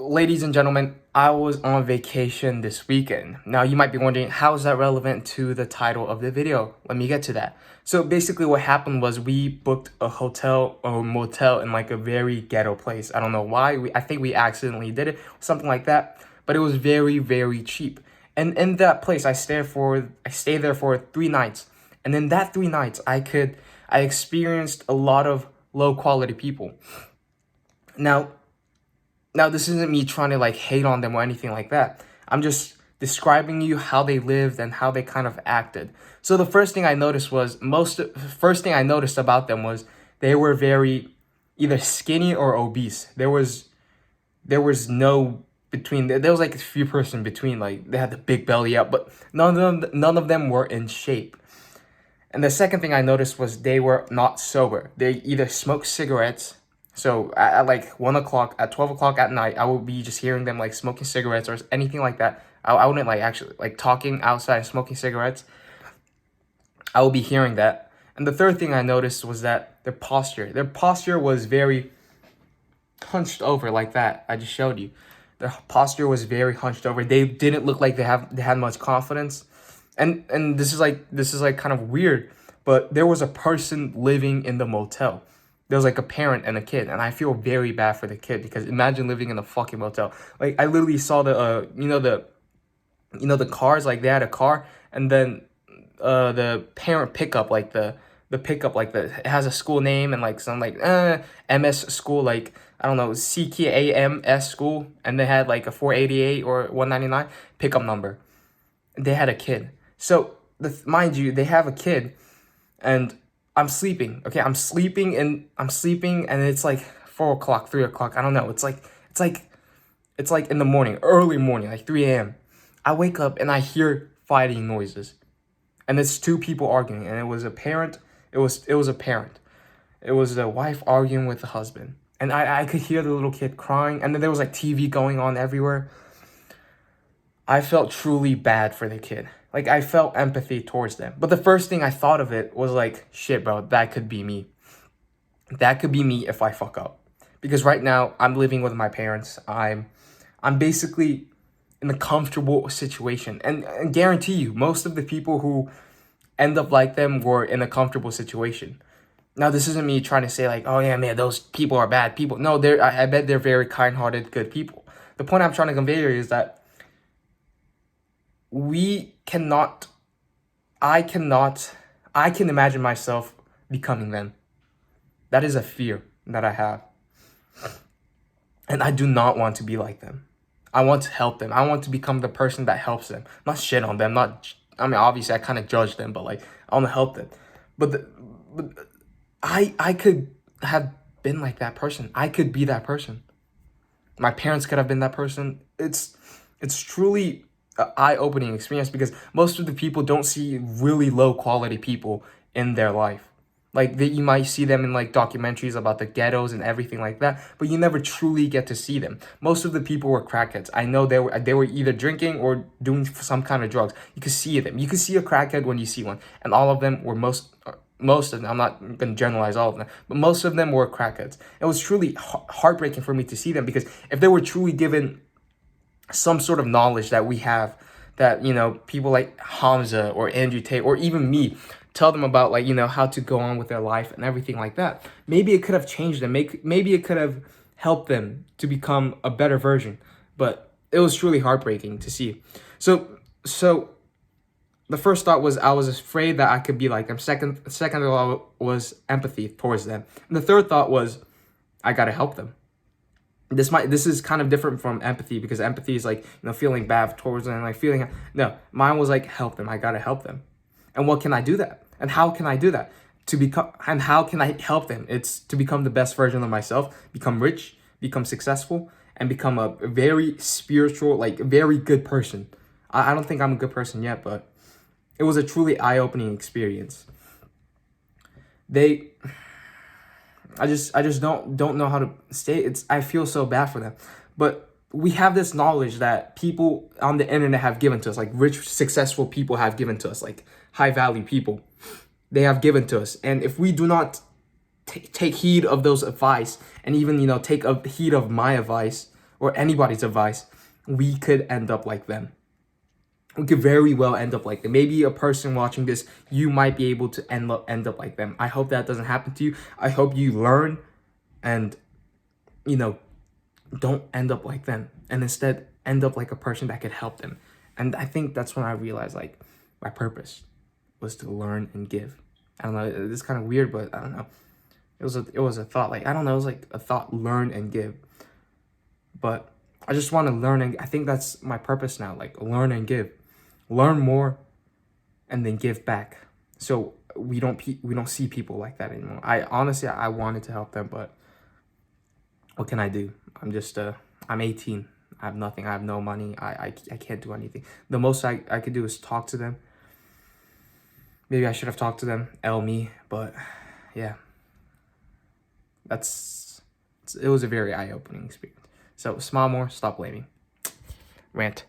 ladies and gentlemen, I was on vacation this weekend. Now, you might be wondering, how is that relevant to the title of the video? Let me get to that. So basically what happened was we booked a hotel or motel in like a very ghetto place. I don't know why. I think we accidentally did it, something like that. But it was very, very cheap. And in that place, I stayed there for 3 nights. And in that 3 nights, I experienced a lot of low quality people. Now, this isn't me trying to like hate on them or anything like that. I'm just describing you how they lived and how they kind of acted. So the first thing I noticed about them was they were very either skinny or obese. There was no between. There was like a few person between. Like they had the big belly out, but none of them were in shape. And the second thing I noticed was they were not sober. They either smoked cigarettes. So at like 1 o'clock, at 12 o'clock at night, I would be just hearing them like smoking cigarettes or anything like that. I wouldn't like actually like talking outside and smoking cigarettes. I would be hearing that. And the third thing I noticed was that their posture was very hunched over like that. I just showed you. Their posture was very hunched over. They didn't look like they had much confidence. And this is like kind of weird, but there was a person living in the motel. There was like a parent and a kid, and I feel very bad for the kid because imagine living in a fucking motel. Like I literally saw the cars, like they had a car, and then the parent pickup, like the pickup, like it has a school name and like some like MS school, like I don't know, CKAMS school, and they had like a 488 or 199 pickup number. They had a kid, so mind you, they have a kid, and I'm sleeping. Okay, I'm sleeping, and it's like 4 o'clock, 3 o'clock. I don't know. It's like in the morning, early morning, like 3 a.m. I wake up and I hear fighting noises, and it's two people arguing, and it was a parent. It was a parent. It was the wife arguing with the husband, and I could hear the little kid crying, and then there was like TV going on everywhere. I felt truly bad for the kid. Like, I felt empathy towards them. But the first thing I thought of it was like, shit, bro, that could be me. That could be me if I fuck up. Because right now, I'm living with my parents. I'm basically in a comfortable situation. And I guarantee you, most of the people who end up like them were in a comfortable situation. Now, this isn't me trying to say like, oh yeah, man, those people are bad people. No, I bet they're very kind-hearted, good people. The point I'm trying to convey here is that I can imagine myself becoming them. That is a fear that I have. And I do not want to be like them. I want to help them. I want to become the person that helps them. Not shit on them. Obviously I kind of judge them, but like, I want to help them. But I could have been like that person. I could be that person. My parents could have been that person. It's truly an eye-opening experience because most of the people don't see really low quality people in their life. Like you might see them in like documentaries about the ghettos and everything like that, but you never truly get to see them. Most of the people were crackheads. I know they were either drinking or doing some kind of drugs. You could see them. You could see a crackhead when you see one, and all of them were most of them. I'm not going to generalize all of them, but most of them were crackheads. It was truly heartbreaking for me to see them because if they were truly given some sort of knowledge that we have, that, people like Hamza or Andrew Tate or even me tell them about, like, how to go on with their life and everything like that, maybe it could have changed them. Maybe it could have helped them to become a better version. But it was truly heartbreaking to see. So the first thought was I was afraid that I could be like them. Second thought was empathy towards them. And the third thought was I gotta help them. This is kind of different from empathy because empathy is like, feeling bad towards them, like feeling. No, mine was like help them. I gotta help them. And what can I do that? And how can I do that? And how can I help them? It's to become the best version of myself, become rich, become successful, and become a very spiritual, like very good person. I don't think I'm a good person yet, but it was a truly eye-opening experience. I just don't know how to say it. I feel so bad for them. But we have this knowledge that people on the internet have given to us, like rich, successful people have given to us, like high-value people. They have given to us. And if we do not take heed of those advice and even, take heed of my advice, or anybody's advice, we could end up like them. We could very well end up like them. Maybe a person watching this, you might be able to end up like them. I hope that doesn't happen to you. I hope you learn and, you know, don't end up like them, and instead end up like a person that could help them. And I think that's when I realized, like, my purpose was to learn and give. I don't know, it's kind of weird, but I don't know. It was a thought, like, I don't know, it was like a thought, learn and give. But I just want to learn, and I think that's my purpose now, like, learn and give. Learn more and then give back. So we don't see people like that anymore. I honestly, I wanted to help them, but what can I do? I'm 18. I have nothing. I have no money. I can't do anything. The most I could do is talk to them. Maybe I should have talked to them, me, but yeah. It was a very eye-opening experience. So smile more, stop blaming. Rant.